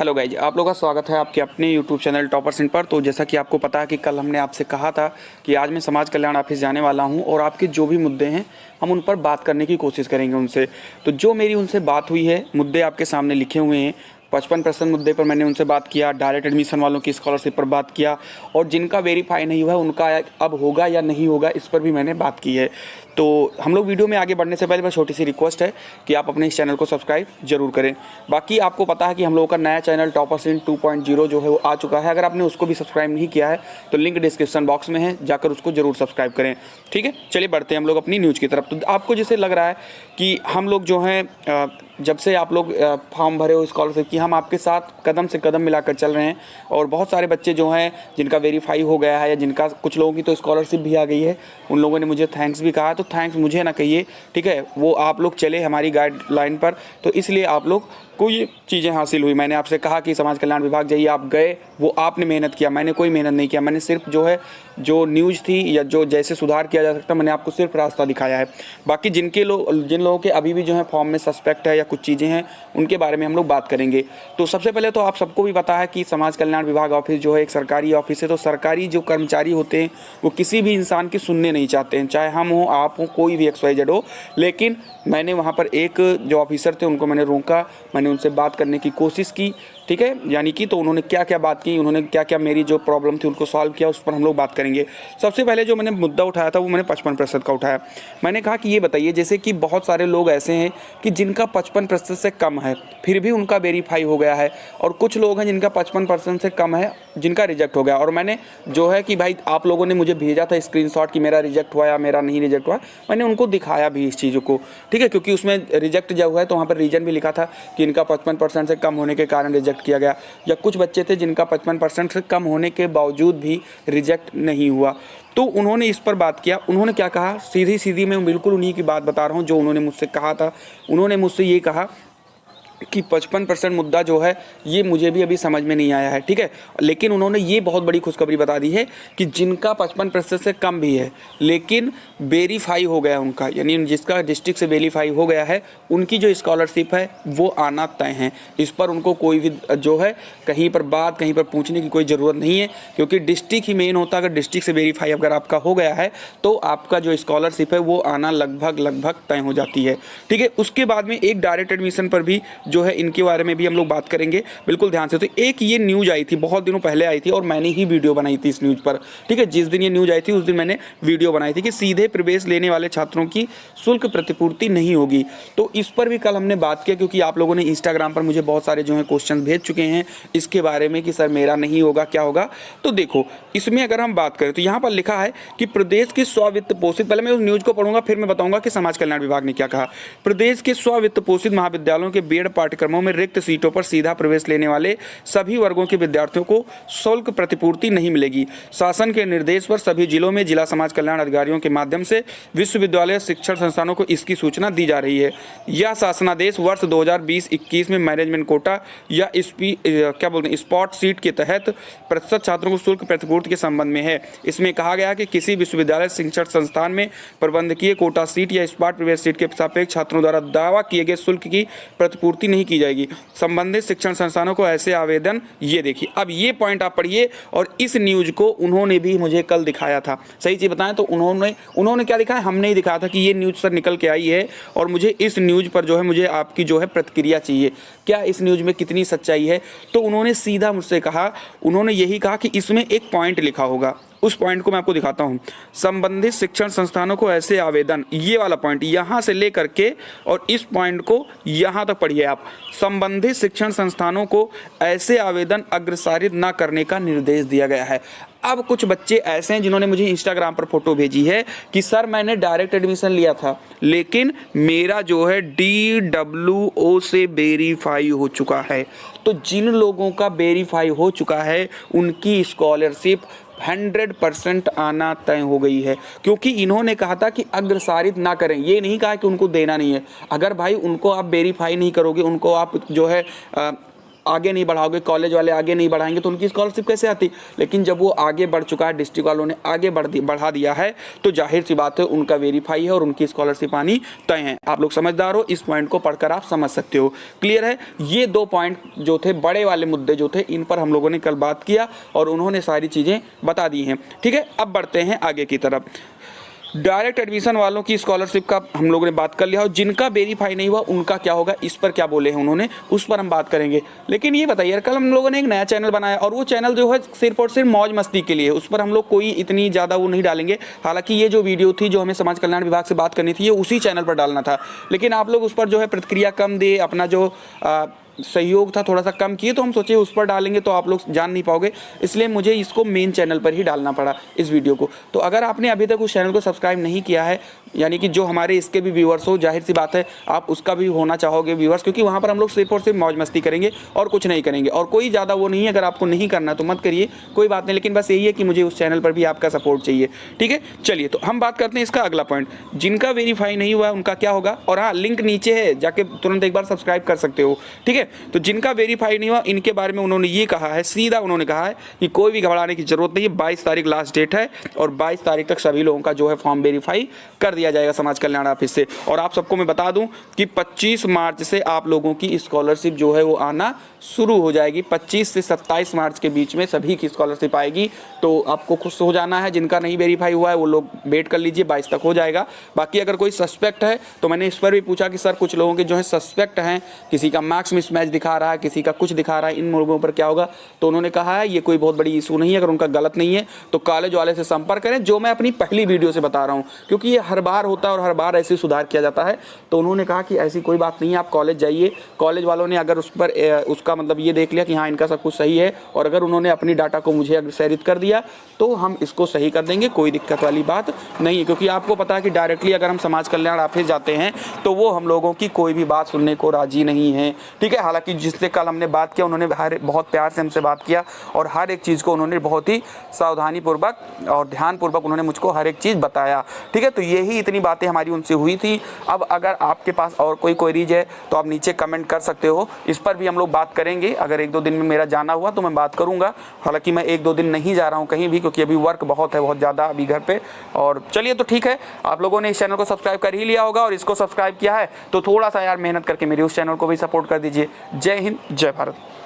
Hello guys, आप लोगों का स्वागत है आपके अपने यूट्यूब चैनल टॉपर्स इन पर। तो जैसा कि आपको पता है कि कल हमने आपसे कहा था कि आज मैं समाज कल्याण ऑफिस जाने वाला हूं और आपके जो भी मुद्दे हैं हम उन पर बात करने की कोशिश करेंगे उनसे। तो जो मेरी उनसे बात हुई है, मुद्दे आपके सामने लिखे हुए हैं। 55% मुद्दे पर मैंने उनसे बात किया, डायरेक्ट एडमिशन वालों की स्कॉलरशिप पर बात किया और जिनका वेरीफाई नहीं हुआ है उनका अब होगा या नहीं होगा इस पर भी मैंने बात की है। तो हम लोग वीडियो में आगे बढ़ने से पहले बस छोटी सी रिक्वेस्ट है कि आप अपने इस चैनल को सब्सक्राइब जरूर करें। बाकी आपको पता है कि हम लोगों का नया चैनल टॉपर्स इन 2.0 जो है वो आ चुका है। अगर आपने उसको भी सब्सक्राइब नहीं किया है तो लिंक डिस्क्रिप्शन बॉक्स में है, जाकर उसको जरूर सब्सक्राइब करें। ठीक है, चलिए बढ़ते हैं हम लोग अपनी न्यूज़ की तरफ। तो आपको जैसे लग रहा है कि हम लोग जो हैं जब से आप लोग फॉर्म भरे हो स्कॉलरशिप की, हम आपके साथ कदम से कदम मिलाकर चल रहे हैं और बहुत सारे बच्चे जो हैं जिनका वेरीफाई हो गया है या जिनका कुछ लोगों की तो स्कॉलरशिप भी आ गई है, उन लोगों ने मुझे थैंक्स भी कहा। तो थैंक्स मुझे ना कहिए, ठीक है, वो आप लोग चले हमारी गाइडलाइन पर, तो इसलिए आप लोग को ये चीज़ें हासिल हुई। मैंने आपसे कहा कि समाज कल्याण विभाग जाइए, आप गए, वो आपने मेहनत किया, मैंने कोई मेहनत नहीं किया। मैंने सिर्फ जो है जो न्यूज़ थी या जो जैसे सुधार किया जा सकता मैंने आपको सिर्फ रास्ता दिखाया है। बाकी जिन लोगों के अभी भी जो है फॉर्म में सस्पेक्ट है या कुछ चीज़ें हैं उनके बारे में हम लोग बात करेंगे। तो सबसे पहले तो आप सबको भी पता है कि समाज कल्याण विभाग ऑफिस जो है एक सरकारी ऑफिस है। तो सरकारी जो कर्मचारी होते हैं वो किसी भी इंसान की सुनने नहीं चाहते हैं, चाहे हम हो, आप हो, कोई भी XYZ हो। लेकिन मैंने वहाँ पर एक जो ऑफिसर थे उनको मैंने रोका, मैंने उनसे बात करने की कोशिश की, ठीक है, यानी कि तो उन्होंने क्या क्या बात की, उन्होंने क्या क्या मेरी जो प्रॉब्लम थी उनको सॉल्व किया, उस पर हम लोग बात करेंगे। सबसे पहले जो मैंने मुद्दा उठाया था वो मैंने 55% का उठाया। मैंने कहा कि ये बताइए, जैसे कि बहुत सारे लोग ऐसे हैं कि जिनका 55% से कम है फिर भी उनका वेरीफाई हो गया है, और कुछ लोग हैं जिनका 55% से कम है जिनका रिजेक्ट हो गया। और मैंने जो है कि भाई आप लोगों ने मुझे भेजा था स्क्रीनशॉट कि मेरा रिजेक्ट हुआ या मेरा नहीं रिजेक्ट हुआ, मैंने उनको दिखाया भी इस चीज़ों को, ठीक है, क्योंकि उसमें रिजेक्ट जब हुआ है तो वहाँ पर रीजन भी लिखा था कि इनका 55% से कम होने के कारण रिजेक्ट किया गया, या कुछ बच्चे थे जिनका 55% से कम होने के बावजूद भी रिजेक्ट नहीं हुआ। तो उन्होंने इस पर बात किया। उन्होंने क्या कहा, सीधी सीधी मैं बिल्कुल उन्हीं की बात बता रहा हूँ जो उन्होंने मुझसे कहा था। उन्होंने मुझसे ये कहा कि 55% मुद्दा जो है ये मुझे भी अभी समझ में नहीं आया है, ठीक है, लेकिन उन्होंने ये बहुत बड़ी खुशखबरी बता दी है कि जिनका 55% से कम भी है लेकिन वेरीफाई हो गया उनका, यानी जिसका डिस्ट्रिक्ट से वेरीफाई हो गया है उनकी जो स्कॉलरशिप है वो आना तय है। इस पर उनको कोई भी जो है कहीं पर बात कहीं पर पूछने की कोई ज़रूरत नहीं है, क्योंकि डिस्ट्रिक्ट ही मेन होता है। अगर डिस्ट्रिक्ट से वेरीफाई अगर आपका हो गया है तो आपका जो स्कॉलरशिप है वो आना लगभग तय हो जाती है, ठीक है। उसके बाद में एक डायरेक्ट एडमिशन पर भी जो है इनके बारे में भी हम लोग बात करेंगे, बिल्कुल ध्यान से। तो एक ये न्यूज़ आई थी, बहुत दिनों पहले आई थी और मैंने ही वीडियो बनाई थी इस न्यूज़ पर, ठीक है। जिस दिन ये न्यूज़ आई थी उस दिन मैंने वीडियो बनाई थी कि सीधे प्रवेश लेने वाले छात्रों की शुल्क प्रतिपूर्ति नहीं होगी। तो इस पर भी कल हमने बात किया, क्योंकि आप लोगों ने इंस्टाग्राम पर मुझे बहुत सारे जो है क्वेश्चन भेज चुके हैं इसके बारे में कि सर मेरा नहीं होगा, क्या होगा। तो देखो, इसमें अगर हम बात करें तो यहाँ पर लिखा है कि प्रदेश के स्व-वित्त पोषित, पहले मैं उस न्यूज़ को पढ़ूंगा फिर मैं बताऊंगा कि समाज कल्याण विभाग ने क्या कहा। प्रदेश के स्व-वित्त पोषित महाविद्यालयों के बीएड पाठ्यक्रमों में रिक्त सीटों पर सीधा प्रवेश लेने वाले सभी वर्गों के विद्यार्थियों को शुल्क प्रतिपूर्ति नहीं मिलेगी। शासन के निर्देश पर सभी जिलों में जिला समाज कल्याण अधिकारियों के माध्यम से विश्वविद्यालय शिक्षण संस्थानों को इसकी सूचना दी जा रही है। यह शासनादेश वर्ष 2020-21 में मैनेजमेंट कोटा या स्पॉट सीट के तहत प्रतिशत छात्रों को शुल्क प्रतिपूर्ति के संबंध में है। इसमें कहा गया कि किसी विश्वविद्यालय शिक्षण संस्थान में प्रबंधकीय कोटा सीट या स्पॉट प्रवेश सीट के सापेक्ष छात्रों द्वारा दावा किए गए शुल्क की प्रतिपूर्ति नहीं की जाएगी। संबंधित शिक्षण संस्थानों को ऐसे आवेदन, ये देखिए, अब ये पॉइंट आप पढ़िए। और इस न्यूज को उन्होंने भी मुझे कल दिखाया था, सही चीज बताएं तो उन्होंने क्या दिखाया, हमने ही दिखाया था कि ये न्यूज सर निकल के आई है और मुझे इस न्यूज पर जो है मुझे आपकी जो है प्रतिक्रिया चाहिए, क्या इस न्यूज में कितनी सच्चाई है। तो उन्होंने सीधा मुझसे कहा, उन्होंने यही कहा कि इसमें एक पॉइंट लिखा होगा, उस पॉइंट को मैं आपको दिखाता हूं। संबंधित शिक्षण संस्थानों को ऐसे आवेदन, ये वाला पॉइंट यहां से लेकर के और इस पॉइंट को यहां तक पढ़िए आप। संबंधित शिक्षण संस्थानों को ऐसे आवेदन अग्रसारित न करने का निर्देश दिया गया है। अब कुछ बच्चे ऐसे हैं जिन्होंने मुझे इंस्टाग्राम पर फोटो भेजी है कि सर मैंने डायरेक्ट एडमिशन लिया था लेकिन मेरा जो है DWO से वेरीफाई हो चुका है। तो जिन लोगों का वेरीफाई हो चुका है उनकी स्कॉलरशिप 100% आना तय हो गई है, क्योंकि इन्होंने कहा था कि अग्रसारित ना करें, ये नहीं कहा कि उनको देना नहीं है। अगर भाई उनको आप वेरीफाई नहीं करोगे, उनको आप जो है आगे नहीं बढ़ाओगे, कॉलेज वाले आगे नहीं बढ़ाएंगे तो उनकी स्कॉलरशिप कैसे आती। लेकिन जब वो आगे बढ़ चुका है, डिस्ट्रिक्ट वालों ने आगे बढ़ा दिया है, तो जाहिर सी बात है उनका वेरीफाई है और उनकी स्कॉलरशिप आनी तय है। आप लोग समझदार हो, इस पॉइंट को पढ़कर आप समझ सकते हो। क्लियर है। ये 2 पॉइंट जो थे, बड़े वाले मुद्दे जो थे, इन पर हम लोगों ने कल बात किया और उन्होंने सारी चीज़ें बता दी हैं। ठीक है, अब बढ़ते हैं आगे की तरफ। डायरेक्ट एडमिशन वालों की स्कॉलरशिप का हम लोगों ने बात कर लिया, और जिनका वेरीफाई नहीं हुआ उनका क्या होगा, इस पर क्या बोले हैं उन्होंने, उस पर हम बात करेंगे। लेकिन ये बताइए, कल हम लोगों ने एक नया चैनल बनाया और वो चैनल जो है सिर्फ और सिर्फ मौज मस्ती के लिए, उस पर हम लोग कोई इतनी ज़्यादा वो नहीं डालेंगे। हालांकि ये जो वीडियो थी जो हमें समाज कल्याण विभाग से बात करनी थी, ये उसी चैनल पर डालना था, लेकिन आप लोग उस पर जो है प्रतिक्रिया कम दिए, अपना जो सहयोग था थोड़ा सा कम किए, तो हम सोचे उस पर डालेंगे तो आप लोग जान नहीं पाओगे, इसलिए मुझे इसको मेन चैनल पर ही डालना पड़ा इस वीडियो को। तो अगर आपने अभी तक उस चैनल को सब्सक्राइब नहीं किया है, यानी कि जो हमारे इसके भी व्यूअर्स हो, जाहिर सी बात है आप उसका भी होना चाहोगे व्यूअर्स, क्योंकि वहाँ पर हम लोग सिर्फ और सिर्फ मौज मस्ती करेंगे और कुछ नहीं करेंगे, और कोई ज़्यादा वो नहीं है। अगर आपको नहीं करना तो मत करिए, कोई बात नहीं, लेकिन बस यही है कि मुझे उस चैनल पर भी आपका सपोर्ट चाहिए। ठीक है, चलिए तो हम बात करते हैं इसका अगला पॉइंट, जिनका वेरीफाई नहीं हुआ उनका क्या होगा। और हाँ, लिंक नीचे है, जाके तुरंत एक बार सब्सक्राइब कर सकते हो। ठीक है, तो जिनका वेरीफाई नहीं हुआ, इनके बारे में उन्होंने ये कहा है, सीधा उन्होंने कहा है कि कोई भी घबराने की जरूरत नहीं है। 22 तारीख लास्ट डेट है और 22 तारीख तक सभी लोगों का जो है फॉर्म वेरीफाई कर दिया जाएगा समाज कल्याण ऑफिस से। और आप सबको मैं बता दूं कि 25 मार्च से आप लोगों की स्कॉलरशिप जो है वो आना शुरू हो जाएगी। 25 से 27 मार्च के बीच में सभी की स्कॉलरशिप आएगी, तो आपको खुश हो जाना है। जिनका नहीं वेरीफाई हुआ है वो लोग वेट कर लीजिए, 22 तक हो जाएगा। बाकी अगर कोई सस्पेक्ट है तो मैंने इस पर भी पूछा कि सर कुछ लोगों के जो है सस्पेक्ट हैं, किसी का मार्क्स मिसमैच दिखा रहा है, किसी का कुछ दिखा रहा है, इन लोगों पर क्या होगा। तो उन्होंने कहा है ये कोई बहुत बड़ी इशू नहीं है, अगर उनका गलत नहीं है तो कॉलेज वाले से संपर्क करें, जो मैं अपनी पहली वीडियो से बता रहा हूँ, क्योंकि ये हर बार होता है और हर बार ऐसे सुधार किया जाता है। तो उन्होंने कहा कि ऐसी कोई बात नहीं है, आप कॉलेज जाइए, कॉलेज वालों ने अगर उस पर उसका मतलब ये देख लिया कि हाँ इनका सब कुछ सही है, और अगर उन्होंने अपनी डाटा को मुझे अग्रेसित कर दिया तो हम इसको सही कर देंगे, कोई दिक्कत वाली बात नहीं है। क्योंकि आपको पता है कि डायरेक्टली अगर हम समाज कल्याण ऑफिस जाते हैं तो वो हम लोगों की कोई भी बात सुनने को राजी नहीं है। ठीक है, हालांकि जिससे कल हमने बात किया उन्होंने बहुत प्यार से हमसे बात किया और हर एक चीज़ को उन्होंने बहुत ही सावधानीपूर्वक और ध्यानपूर्वक उन्होंने मुझको हर एक चीज़ बताया। ठीक है, तो यही इतनी बातें हमारी उनसे हुई थी। अब अगर आपके पास और कोई क्वेरीज है तो आप नीचे कमेंट कर सकते हो, इस पर भी हम लोग बात करेंगे। अगर 1-2 दिन में मेरा जाना हुआ तो मैं बात करूंगा, हालांकि मैं 1-2 दिन नहीं जा रहा हूं कहीं भी, क्योंकि अभी वर्क बहुत है, बहुत ज़्यादा अभी घर पे। और चलिए तो ठीक है, आप लोगों ने इस चैनल को सब्सक्राइब कर ही लिया होगा और इसको सब्सक्राइब किया है तो थोड़ा सा यार मेहनत करके मेरे उस चैनल को भी सपोर्ट कर दीजिए। जय हिंद, जय भारत।